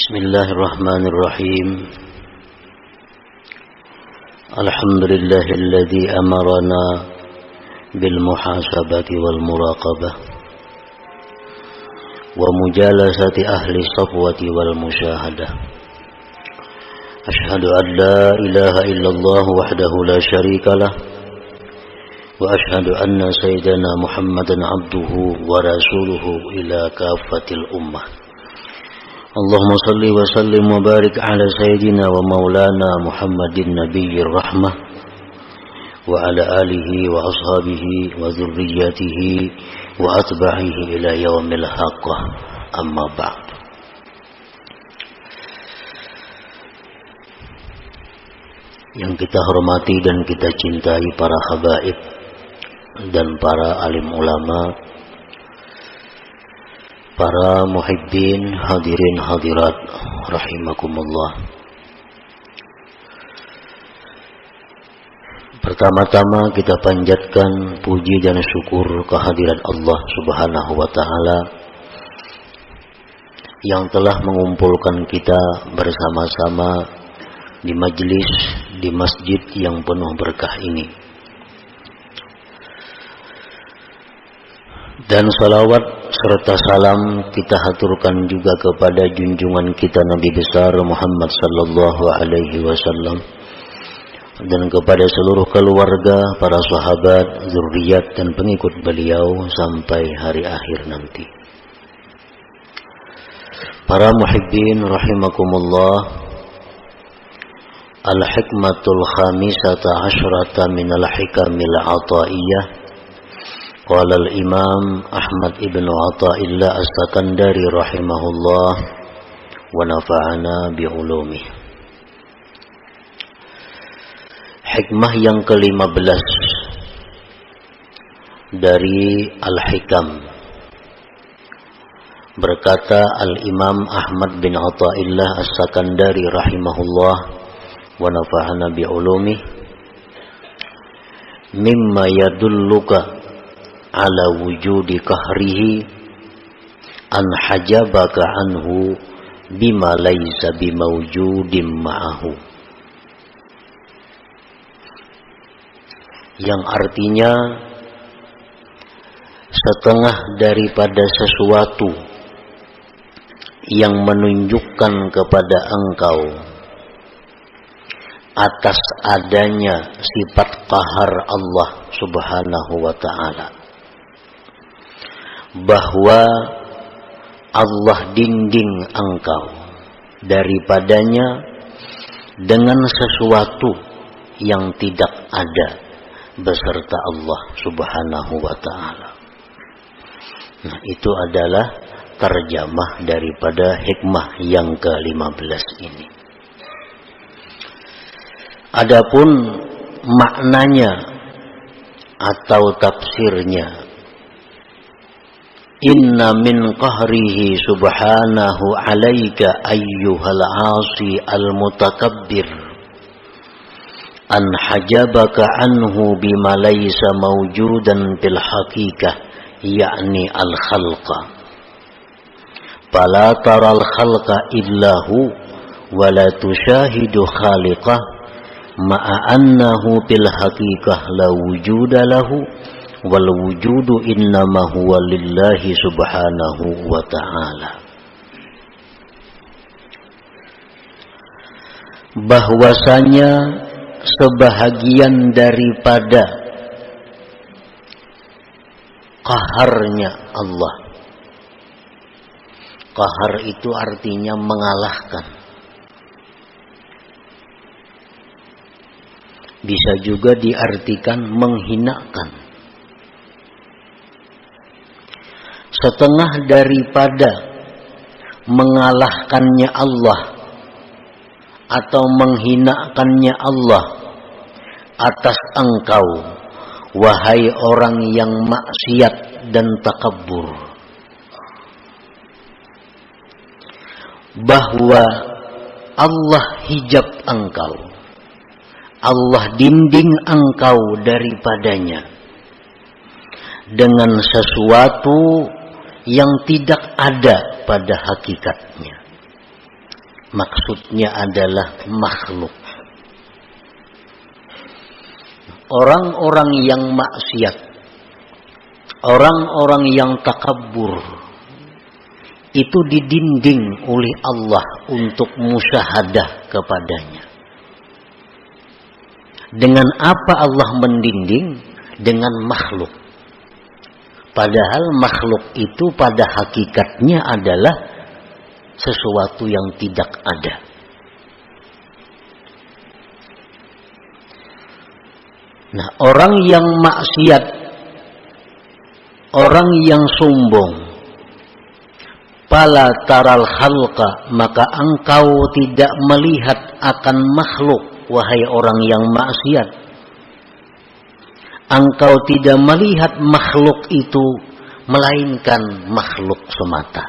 Bismillahirrahmanirrahim. Alhamdulillahilladzi amarana bil muhasabati wal muraqabah wa mujalasati ahli safwati wal musyahadah. Ashhadu an la ilaha illallah wahdahu la syarikalah wa ashhadu anna sayyidana Muhammadan abduhu wa rasuluhu ila kafatil ummah. Allahumma salli wa sallim wa barik ala sayyidina wa maulana Muhammadin nabiyyir rahmah wa ala alihi wa ashabihi wa dhurriyyatihi wa atba'ihi ila yaumil haqqah, amma ba'd. Yang kita hormati dan kita cintai para habaib dan para alim ulama, para muhibbin, hadirin hadirat rahimakumullah. Pertama-tama kita panjatkan puji dan syukur kehadirat Allah Subhanahu wa taala yang telah mengumpulkan kita bersama-sama di majlis di masjid yang penuh berkah ini. Dan salawat serta salam kita haturkan juga kepada junjungan kita Nabi besar Muhammad sallallahu alaihi wasallam dan kepada seluruh keluarga, para sahabat, zuriat dan pengikut beliau sampai hari akhir nanti. Para muhibbin rahimakumullah, al-hikmatul khamisata asyrata minal hikamil ataiyah. Qala al-Imam Ahmad ibn Athaillah As-Sakandari rahimahullah wa nafa'ana bi'ulumih. Hikmah yang ke-15 dari Al-Hikam. Berkata Al-Imam Ahmad bin Athaillah As-Sakandari rahimahullah wa nafa'ana bi'ulumih, mimma yadulluka ala wujudi kahrihi an hajabaka anhu bima laysa bimawjudin ma'ahu. Yang artinya setengah daripada sesuatu yang menunjukkan kepada engkau atas adanya sifat qahar Allah Subhanahu wa ta'ala, bahwa Allah dinding engkau daripadanya dengan sesuatu yang tidak ada beserta Allah Subhanahu wa ta'ala. Nah, itu adalah terjemah daripada hikmah yang ke-15 ini. Adapun maknanya atau tafsirnya, inna min qahrihi subhanahu alaika ayyuhal asi al-mutakabbir an hajabaka anhu bima laysa mawjudan fil haqiqah, yakni al-khalqa. Fala taral khalqa illahu wa la tushahidu khaliqah ma'a annahu fil haqiqah la wujuda lahu wal wujudu innama huwa lillahi subhanahu wa ta'ala. Bahwasanya sebahagian daripada qaharnya Allah. Qahar itu artinya mengalahkan. Bisa juga diartikan menghinakan. Setengah daripada mengalahkannya Allah atau menghinakannya Allah atas engkau, wahai orang yang maksiat dan takabur, bahwa Allah hijab engkau, Allah dinding engkau daripadanya dengan sesuatu yang tidak ada pada hakikatnya. maksudnya adalah makhluk. Orang-orang yang maksiat, orang-orang yang takabur, itu didinding oleh Allah untuk musyahadah kepadanya. Dengan apa Allah mendinding? Dengan makhluk. Padahal makhluk itu pada hakikatnya adalah sesuatu yang tidak ada. Nah, orang yang maksiat, orang yang sombong, fala taral khalqa, maka engkau tidak melihat akan makhluk, wahai orang yang maksiat. Engkau tidak melihat makhluk itu, melainkan makhluk semata.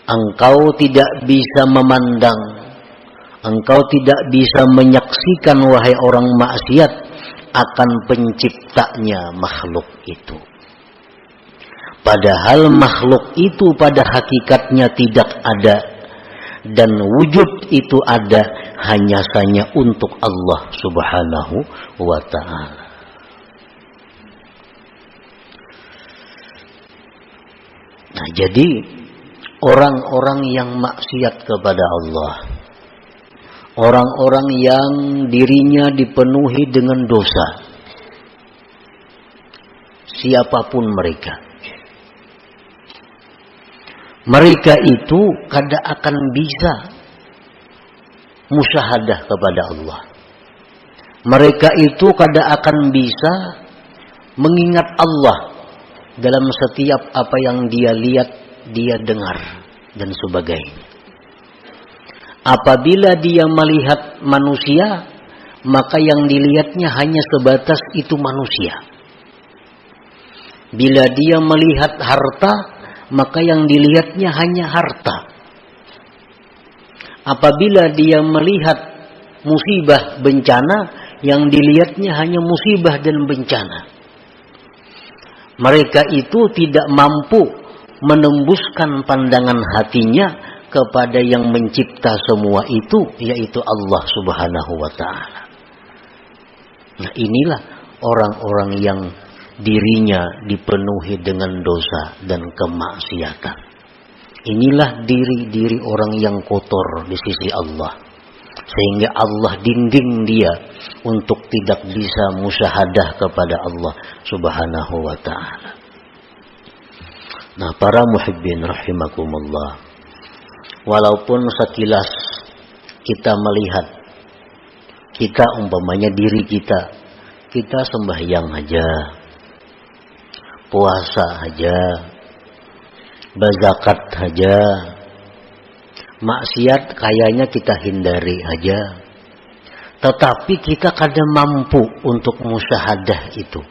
Engkau tidak bisa memandang, engkau tidak bisa menyaksikan, wahai orang maksiat, akan penciptanya makhluk itu. Padahal makhluk itu pada hakikatnya tidak ada, dan wujud itu ada hanya saja untuk Allah Subhanahu wa ta'ala. Nah, jadi orang-orang yang maksiat kepada Allah, orang-orang yang dirinya dipenuhi dengan dosa, siapapun mereka, mereka itu kada akan bisa musyahadah kepada Allah. Mereka itu kada akan bisa mengingat Allah dalam setiap apa yang dia lihat, dia dengar, dan sebagainya. Apabila dia melihat manusia, maka yang dilihatnya hanya sebatas itu manusia. Bila dia melihat harta, maka yang dilihatnya hanya harta. Apabila dia melihat musibah, bencana, yang dilihatnya hanya musibah dan bencana. Mereka itu tidak mampu menembuskan pandangan hatinya kepada yang mencipta semua itu, yaitu Allah Subhanahu wa ta'ala. Nah, inilah orang-orang yang dirinya dipenuhi dengan dosa dan kemaksiatan. Inilah diri-diri orang yang kotor di sisi Allah, sehingga Allah dinding dia untuk tidak bisa musyahadah kepada Allah Subhanahu wa ta'ala. Nah, para muhibbin rahimakumullah, walaupun sekilas kita melihat, kita umpamanya diri kita sembahyang aja, puasa aja, berzakat aja, maksiat kayaknya kita hindari aja, tetapi kita kadang mampu untuk musyahadah itu.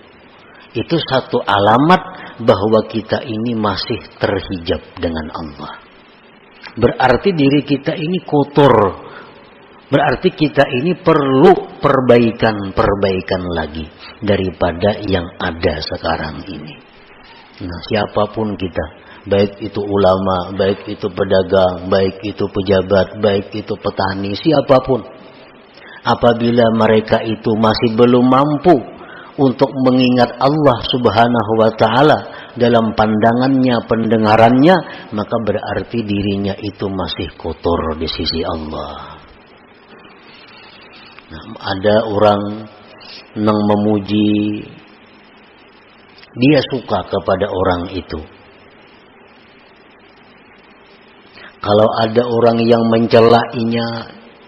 Itu satu alamat bahwa kita ini masih terhijab dengan Allah. Berarti diri kita ini kotor. Berarti kita ini perlu perbaikan lagi daripada yang ada sekarang ini. Nah, siapapun kita, baik itu ulama, baik itu pedagang, baik itu pejabat, baik itu petani, siapapun, apabila mereka itu masih belum mampu untuk mengingat Allah Subhanahu wa ta'ala dalam pandangannya, pendengarannya, maka berarti dirinya itu masih kotor di sisi Allah. Nah, ada orang yang memuji, dia suka kepada orang itu. Kalau ada orang yang mencela,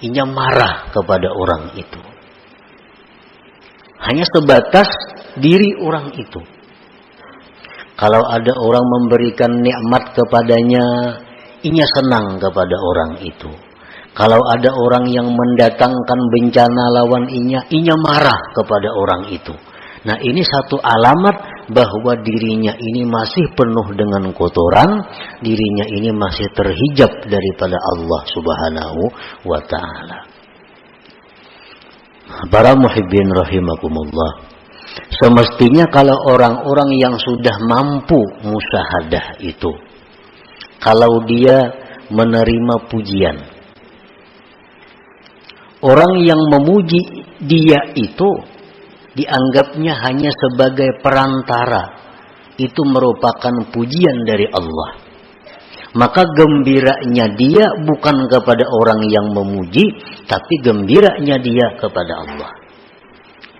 inya marah kepada orang itu. Hanya sebatas diri orang itu. Kalau ada orang memberikan nikmat kepadanya, inya senang kepada orang itu. Kalau ada orang yang mendatangkan bencana lawan inya marah kepada orang itu. Nah, ini satu alamat bahwa dirinya ini masih penuh dengan kotoran, dirinya ini masih terhijab daripada Allah Subhanahu wa ta'ala. Para muhibbin rahimakumullah, semestinya kalau orang-orang yang sudah mampu musyahadah itu, kalau dia menerima pujian. Orang yang memuji dia itu dianggapnya hanya sebagai perantara. Itu merupakan pujian dari Allah. Maka gembiranya dia bukan kepada orang yang memuji, tapi gembiranya dia kepada Allah.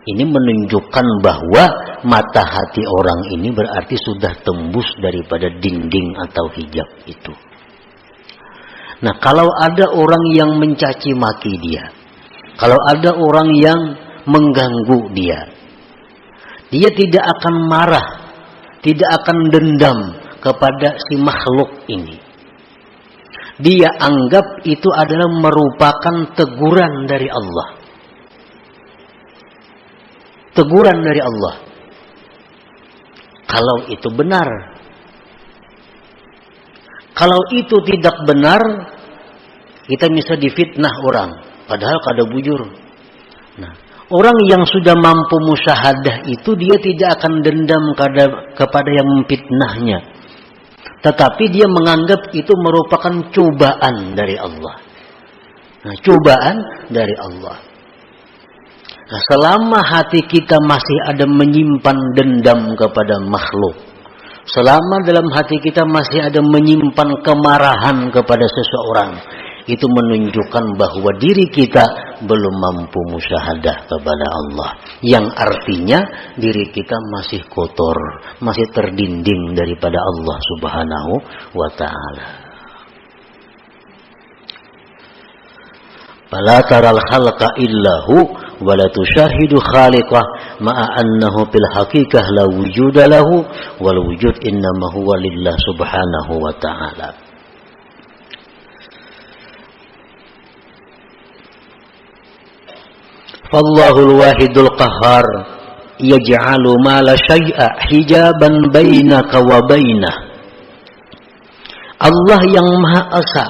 Ini menunjukkan bahwa mata hati orang ini berarti sudah tembus daripada dinding atau hijab itu. Nah, kalau ada orang yang mencaci maki dia, kalau ada orang yang mengganggu dia, dia tidak akan marah, tidak akan dendam kepada si makhluk ini. Dia anggap itu adalah merupakan teguran dari Allah. Teguran dari Allah. Kalau itu benar. Kalau itu tidak benar, kita bisa difitnah orang. Padahal kada bujur. Nah, orang yang sudah mampu musyahadah itu dia tidak akan dendam kepada yang memfitnahnya. Tetapi dia menganggap itu merupakan cobaan dari Allah. Nah, cobaan dari Allah. Nah, selama hati kita masih ada menyimpan dendam kepada makhluk, selama dalam hati kita masih ada menyimpan kemarahan kepada seseorang, itu menunjukkan bahwa diri kita belum mampu musyahadah kepada Allah. Yang artinya diri kita masih kotor, masih terdinding daripada Allah Subhanahu wa ta'ala. Fala taral khalqa illahu wa la tushahidu khaliqah ma'a annahu fil haqiqah la wujuda lahu wal wujud innama huwa lillah subhanahu wa ta'ala. Fallahul wahidul qahhar yaj'alu ma la syai'a hijaban bainaka wa bainah. Allah yang Maha Esa,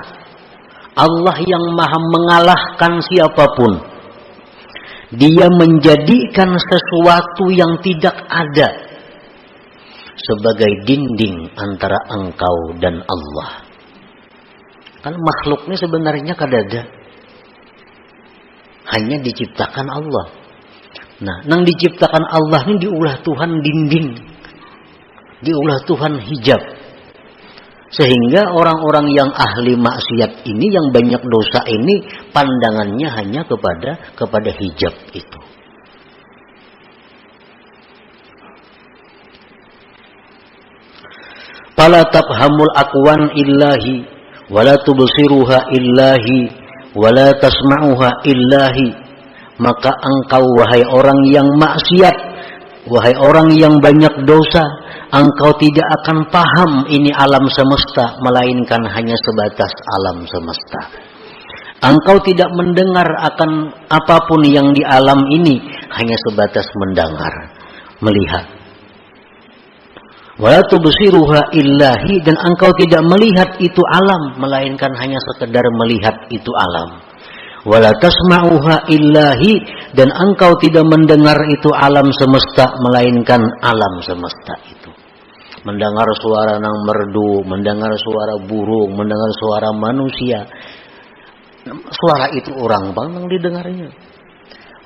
Allah yang Maha mengalahkan siapapun. Dia menjadikan sesuatu yang tidak ada sebagai dinding antara engkau dan Allah. Kan makhluknya sebenarnya kada ada. Hanya diciptakan Allah. Nah, nang diciptakan Allah ini diulah Tuhan dinding. Diulah Tuhan hijab. Sehingga orang-orang yang ahli maksiat ini, yang banyak dosa ini, pandangannya hanya kepada hijab itu. Fala tafhamul aqwan illahi wala tubsiruha illahi wala tasma'uha illahi. Maka engkau wahai orang yang maksiat, wahai orang yang banyak dosa, engkau tidak akan paham ini alam semesta, melainkan hanya sebatas alam semesta. Engkau tidak mendengar akan apapun yang di alam ini, hanya sebatas mendengar, melihat. Wala tubsiruha illahi, dan engkau tidak melihat itu alam, melainkan hanya sekedar melihat itu alam. Wala tasma'uha illahi, dan engkau tidak mendengar itu alam semesta, melainkan alam semesta itu. Mendengar suara nang merdu, mendengar suara burung, mendengar suara manusia. Suara itu orang bang nang didengarnya.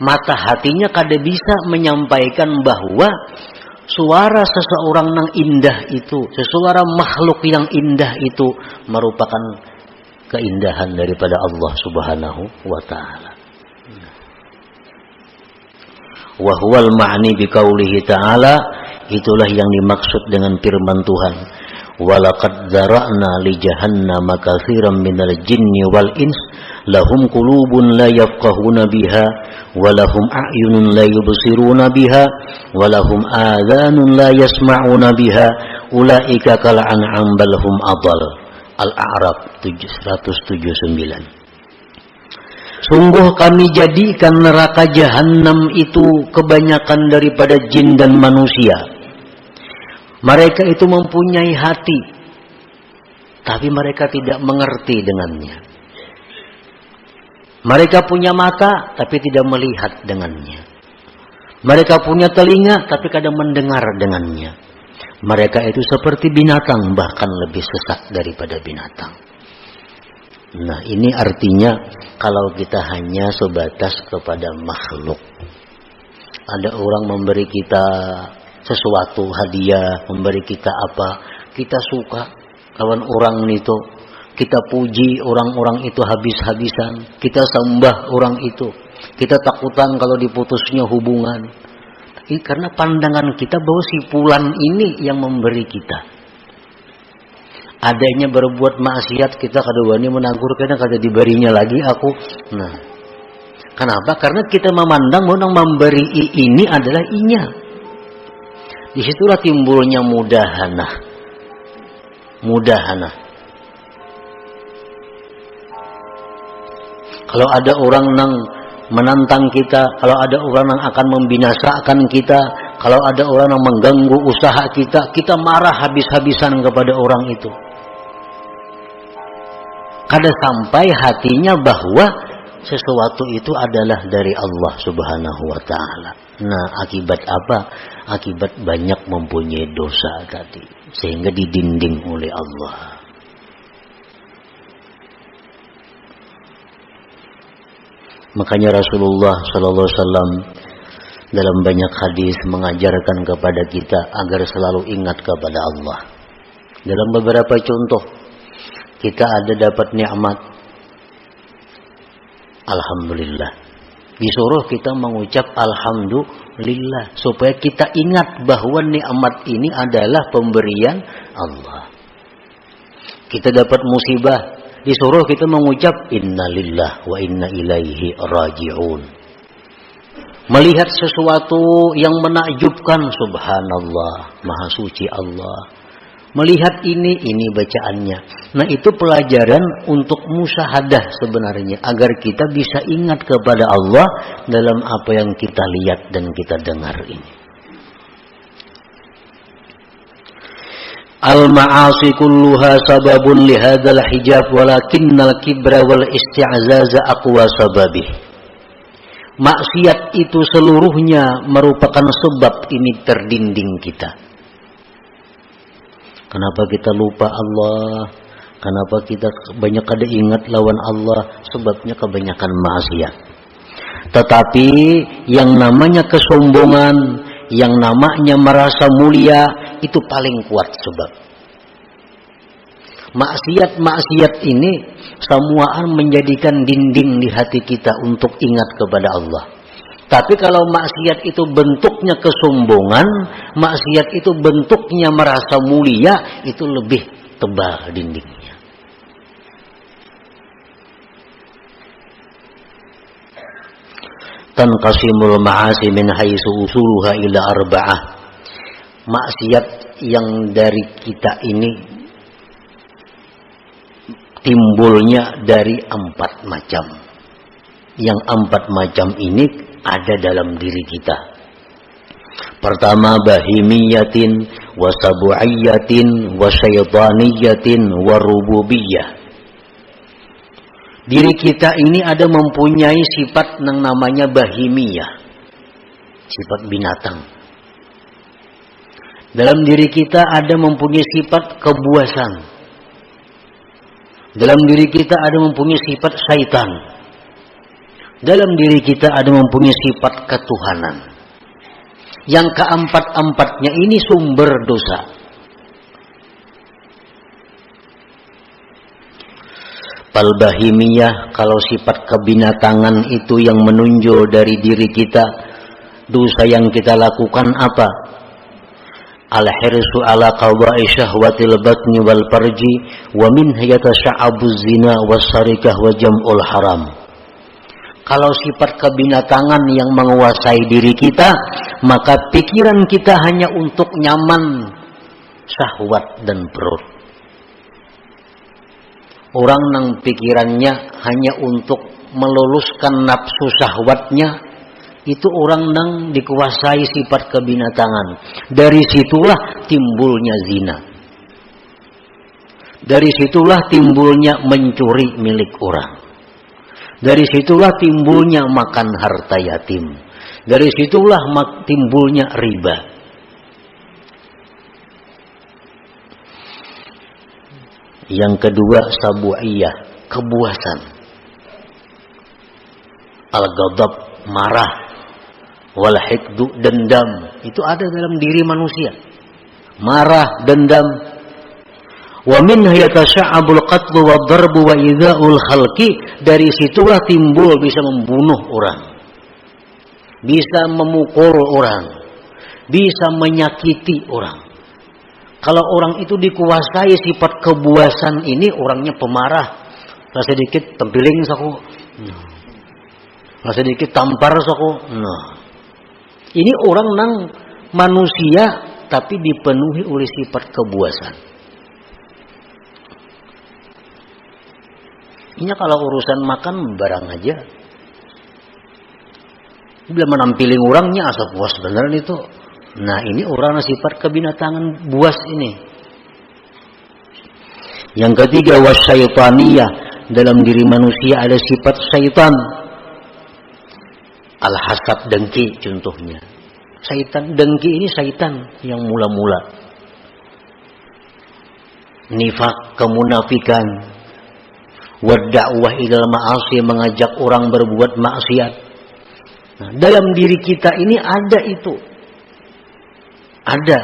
Mata hatinya kada bisa menyampaikan bahwa suara seseorang nang indah itu, sesuara makhluk yang indah itu merupakan keindahan daripada Allah Subhanahu wa ta'ala. Wa huwal ma'ni biqaulihi ta'ala, itulah yang dimaksud dengan firman Tuhan. Walaqad zara'na li jahannama katsiran minal jinni wal ins lahum qulubun la yafqahuna biha wa lahum a'yunun la yubsiruna biha wa lahum adhanun la yasma'una biha ulaika kal an'am bal hum adall. Al-A'raf 179. Sungguh kami jadikan neraka jahanam itu kebanyakan daripada jin dan manusia. Mereka itu mempunyai hati, tapi mereka tidak mengerti dengannya. Mereka punya mata, tapi tidak melihat dengannya. Mereka punya telinga, tapi kadang mendengar dengannya. Mereka itu seperti binatang, bahkan lebih sesat daripada binatang. Nah, ini artinya kalau kita hanya sebatas kepada makhluk. Ada orang memberi kita sesuatu, hadiah, memberi kita apa, kita suka kawan orang itu, kita puji orang-orang itu habis-habisan, kita sembah orang itu, kita takutan kalau diputusnya hubungan. Tapi karena pandangan kita bahwa si fulan ini yang memberi kita. Adanya berbuat maksiat kita kadang-kadang menegur, karena kada diberinya lagi aku. Nah, kenapa? Karena kita memandang bahwa memberi ini adalah inya. Disitulah timbulnya mudahana. Kalau ada orang yang menantang kita, kalau ada orang yang akan membinasakan kita, kalau ada orang yang mengganggu usaha kita, kita marah habis-habisan kepada orang itu. Kada sampai hatinya bahwa sesuatu itu adalah dari Allah Subhanahu wa ta'ala. Nah, akibat apa? Akibat banyak mempunyai dosa tadi, sehingga didinding oleh Allah. Makanya Rasulullah sallallahu alaihi wasallam dalam banyak hadis mengajarkan kepada kita agar selalu ingat kepada Allah. Dalam beberapa contoh, kita ada dapat nikmat, alhamdulillah. Disuruh kita mengucap alhamdulillah supaya kita ingat bahwa nikmat ini adalah pemberian Allah. Kita dapat musibah, disuruh kita mengucap innalillah wa inna ilaihi raji'un. Melihat sesuatu yang menakjubkan, subhanallah, maha suci Allah. Melihat ini bacaannya. Nah, itu pelajaran untuk musyahadah sebenarnya, agar kita bisa ingat kepada Allah dalam apa yang kita lihat dan kita dengar ini. Al-ma'asi kulluha sababun lihadzal hijab walakinnal kibra wal isti'zaza aqwa sababih. Maksiat itu seluruhnya merupakan sebab ini terdinding kita. Kenapa kita lupa Allah? Kenapa kita banyak kada ingat lawan Allah? Sebabnya kebanyakan maksiat. Tetapi yang namanya kesombongan, yang namanya merasa mulia, itu paling kuat sebab. Maksiat-maksiat ini semuaan menjadikan dinding di hati kita untuk ingat kepada Allah. Tapi kalau maksiat itu bentuknya kesombongan, maksiat itu bentuknya merasa mulia, itu lebih tebal dindingnya. Tanqasimul ma'asi min haitsu usuluha ila arba'ah. Maksiat yang dari kita ini timbulnya dari 4 macam. Yang 4 macam ini ada dalam diri kita. Pertama, bahimiyatin, wasabu'iyatin, wasyaitaniyatin, warububiyah. Diri kita ini ada mempunyai sifat yang namanya bahimiyah, sifat binatang. Dalam diri kita ada mempunyai sifat kebuasan. Dalam diri kita ada mempunyai sifat syaitan. Dalam diri kita ada mempunyai sifat ketuhanan. Yang keempat-empatnya ini sumber dosa. Palbahimiyah, kalau sifat kebinatangan itu yang menunjuk dari diri kita, dosa yang kita lakukan apa? Al-hirsu ala qada'i syahwatil batni wal farji wa min yatasa'abu zina was-sarikah wa jam'ul haram. Kalau sifat kebinatangan yang menguasai diri kita, maka pikiran kita hanya untuk nyaman, syahwat dan perut. Orang yang pikirannya hanya untuk meluluskan nafsu syahwatnya, itu orang yang dikuasai sifat kebinatangan. Dari situlah timbulnya zina. Dari situlah timbulnya mencuri milik orang. Dari situlah timbulnya makan harta yatim. Dari situlah timbulnya riba. Yang kedua sabu'iyah, kebuasan. Al-ghadab, marah. Wal hikdu, dendam. Itu ada dalam diri manusia. Marah, dendam. Wa minha yatasha'abul qatlu wa darbu wa idza'ul khalqi. Dari situlah timbul bisa membunuh orang, bisa memukul orang, bisa menyakiti orang. Kalau orang itu dikuasai sifat kebuasan ini, orangnya pemarah. Lah sedikit tempiling saku. Lah sedikit tampar saku. Ini orang nang manusia tapi dipenuhi oleh sifat kebuasan. Ini kalau urusan makan barang aja. Bila menampiling orangnya asal puas beneran itu. Nah ini orang sifat kebinatangan buas ini. Yang ketiga wasyaitaniyah. Dalam diri manusia ada sifat syaitan. Al-hasad, dengki contohnya. Syaitan, dengki ini syaitan yang mula-mula. Nifak, kemunafikan. Wadda'wah ilal ma'asi, mengajak orang berbuat maksiat. Nah, dalam diri kita ini ada itu. Ada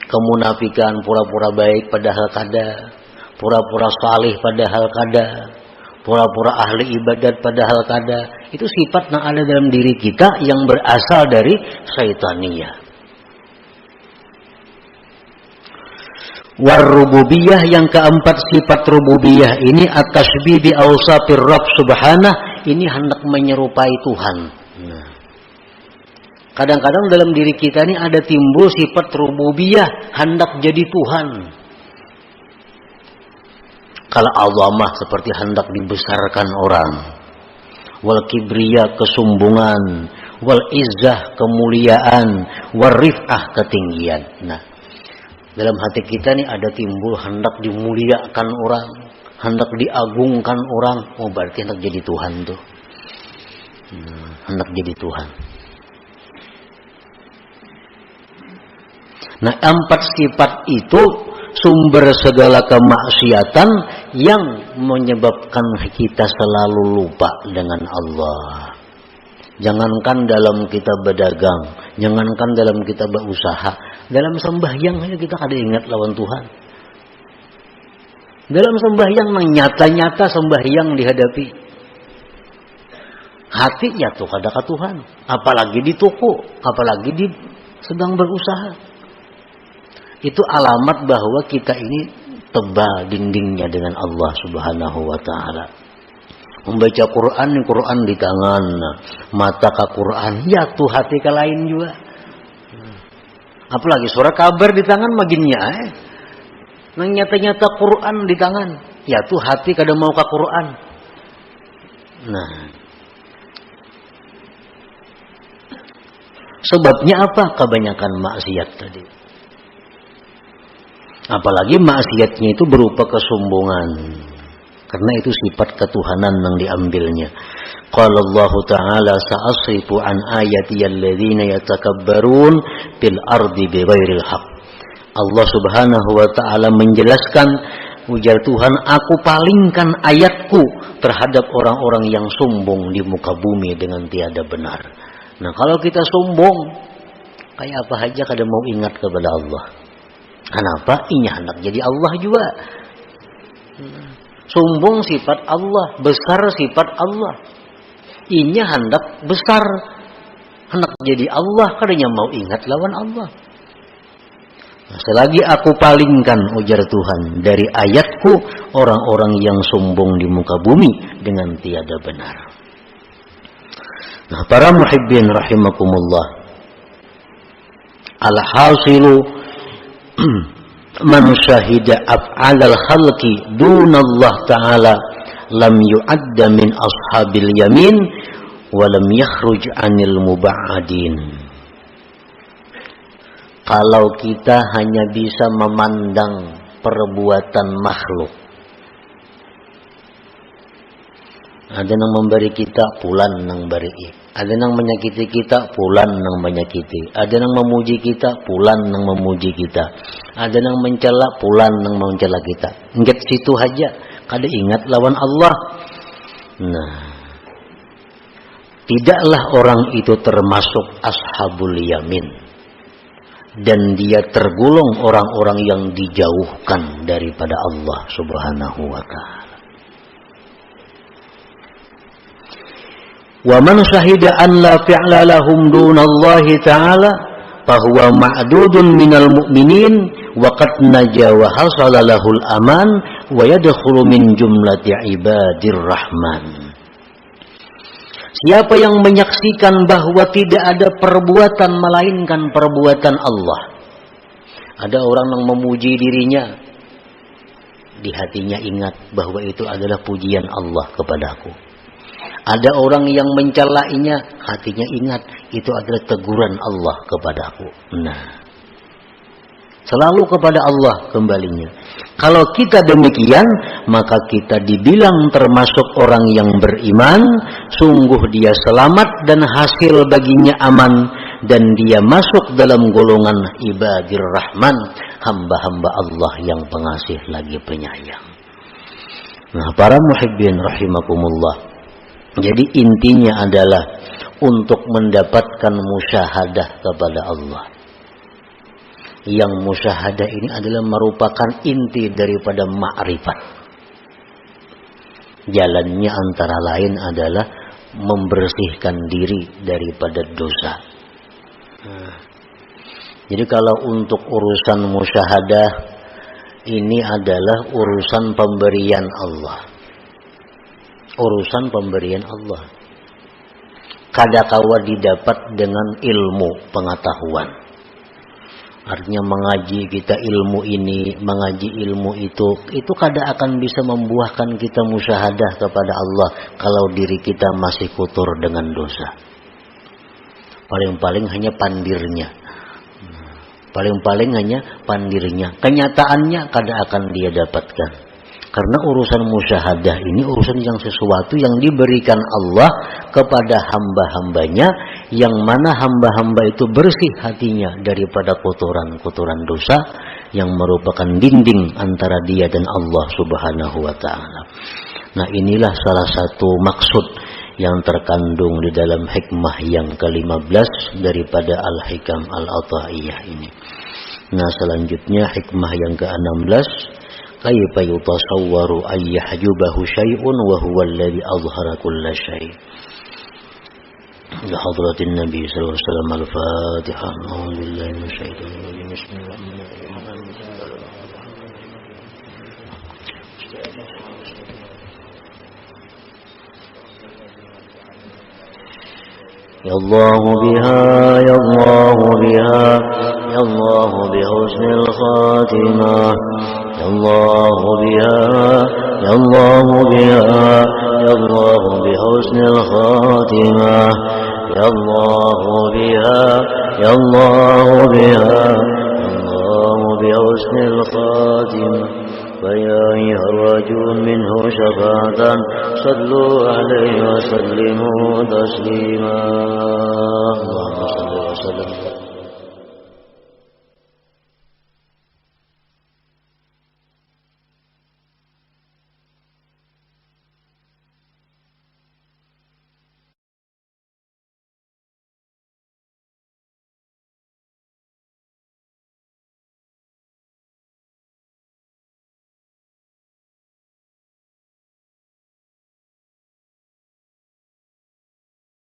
kemunafikan, pura-pura baik padahal kada, pura-pura salih padahal kada, pura-pura ahli ibadat padahal kada. Itu sifat yang ada dalam diri kita yang berasal dari syaitaniyah. Warrububiyah, yang keempat sifat rububiyah ini at-tasbih bi awsafir Rabb subhanah, ini hendak menyerupai Tuhan. Nah, kadang-kadang dalam diri kita ini ada timbul sifat rububiyah, hendak jadi Tuhan. Kalau azamah seperti hendak dibesarkan orang, wal kibriya, kesombongan, wal izzah, kemuliaan, wal rif'ah, ketinggian. Nah, dalam hati kita ini ada timbul hendak dimuliakan orang, hendak diagungkan orang. Oh berarti hendak jadi Tuhan tuh. Hendak jadi Tuhan. Nah, empat sifat itu sumber segala kemaksiatan yang menyebabkan kita selalu lupa dengan Allah. Jangankan dalam kita berdagang, jangankan dalam kita berusaha, dalam sembahyang aja kita kada ingat lawan Tuhan. Dalam sembahyang nyata-nyata sembahyang dihadapi. Hati ya tuh kada ke Tuhan, apalagi di toko, apalagi di sedang berusaha. Itu alamat bahwa kita ini tebal dindingnya dengan Allah Subhanahu wa taala. Membaca Quran, Quran di tangan, mata ke Quran, ya tuh hati ke lain juga. Apalagi surah kabar di tangan maginnya nang nyata-nyata Quran di tangan, ya tuh hati kada mau ke Quran. Nah, sebabnya apa? Kebanyakan maksiat tadi. Apalagi maksiatnya itu berupa kesombongan. Karena itu sifat ketuhanan yang diambilnya. Qala Allah Ta'ala sa'asrifu an ayati alladzina yatakabbarun fil ardi bighairil haqq. Allah Subhanahu wa taala menjelaskan, ujar Tuhan, aku palingkan ayatku terhadap orang-orang yang sombong di muka bumi dengan tiada benar. Nah, kalau kita sombong, kayak apa aja kada mau ingat kepada Allah. Kenapa? Inya hendak jadi Allah juga. Sombong sifat Allah, besar sifat Allah. Inya hendak besar, hendak jadi Allah, kadanya mau ingat lawan Allah. Nah, selagi aku palingkan, ujar Tuhan, dari ayatku orang-orang yang sombong di muka bumi dengan tiada benar. Nah, para muhibbin rahimakumullah, al-hasilu man syahida af'alal khalqi dunallah ta'ala lam yu'adda min ashabil yamin wa lam yakhruj anil muba'adin. Kalau kita hanya bisa memandang perbuatan makhluk, ada yang memberi kita, pulan nang beri. Ada yang menyakiti kita, pulan nang menyakiti. Ada yang memuji kita, pulan nang memuji kita. Ada yang mencela pulan yang mencela kita. Ingat situ aja, kada ingat lawan Allah. Nah, tidaklah orang itu termasuk ashabul yamin, dan dia tergolong orang-orang yang dijauhkan daripada Allah Subhanahu wa ta'ala. Wa man syahida an la fi'la lahum dunallahi ta'ala fahuwa ma'dudun minal mu'minin wa qad naja wa hasala lahul aman wa yadkhulu min jumlati ibadir rahman. Siapa yang menyaksikan bahwa tidak ada perbuatan melainkan perbuatan Allah. Ada orang yang memuji dirinya, di hatinya ingat bahwa itu adalah pujian Allah kepadaku. Ada orang yang mencelainya, hatinya ingat itu adalah teguran Allah kepadaku. Nah, selalu kepada Allah kembalinya. Kalau kita demikian, maka kita dibilang termasuk orang yang beriman. Sungguh dia selamat dan hasil baginya aman, dan dia masuk dalam golongan ibadir rahman, hamba-hamba Allah yang pengasih lagi penyayang. Nah, para muhibbin rahimakumullah, jadi intinya adalah untuk mendapatkan musyahadah kepada Allah. Yang musyahadah ini adalah merupakan inti daripada ma'rifat. Jalannya antara lain adalah membersihkan diri daripada dosa. Jadi kalau untuk urusan musyahadah, ini adalah urusan pemberian Allah. Urusan pemberian Allah. Kadakawa didapat dengan ilmu pengetahuan. Artinya mengaji kita ilmu ini, mengaji ilmu itu kada akan bisa membuahkan kita musyahadah kepada Allah kalau diri kita masih kotor dengan dosa. Paling-paling hanya pandirnya. Paling-paling hanya pandirnya. Kenyataannya kada akan dia dapatkan. Karena urusan musyahadah ini urusan yang sesuatu yang diberikan Allah kepada hamba-hambanya, yang mana hamba-hamba itu bersih hatinya daripada kotoran-kotoran dosa yang merupakan dinding antara dia dan Allah Subhanahu wa ta'ala. Nah, inilah salah satu maksud yang terkandung di dalam hikmah yang ke-15 daripada Al-Hikam Al-Ata'iyah ini. Nah, selanjutnya hikmah yang ke-16, kaifa yutasawwaru ay yahjubahu syai'un wa huwa alladhi azhara kulla syai'. Li hadratin Nabi sallallahu alaihi wasallam al-Fatihah. A'udzu billahi minasy syaithanir rajim. Bismillahirrahmanirrahim. Ya Allah biha, ya Allah biha, ya Allah bihusnil khatimah. Ya Allah biha, ya Allah biha, ya Allah bihusnil khatimah. Ya Allah biha, ya Allah biha, ya Allah bihusnil khatimah. فيا أيها الرجل منه شفاعة صلوا عليه وسلموا تسليما. اللهم صل وسلم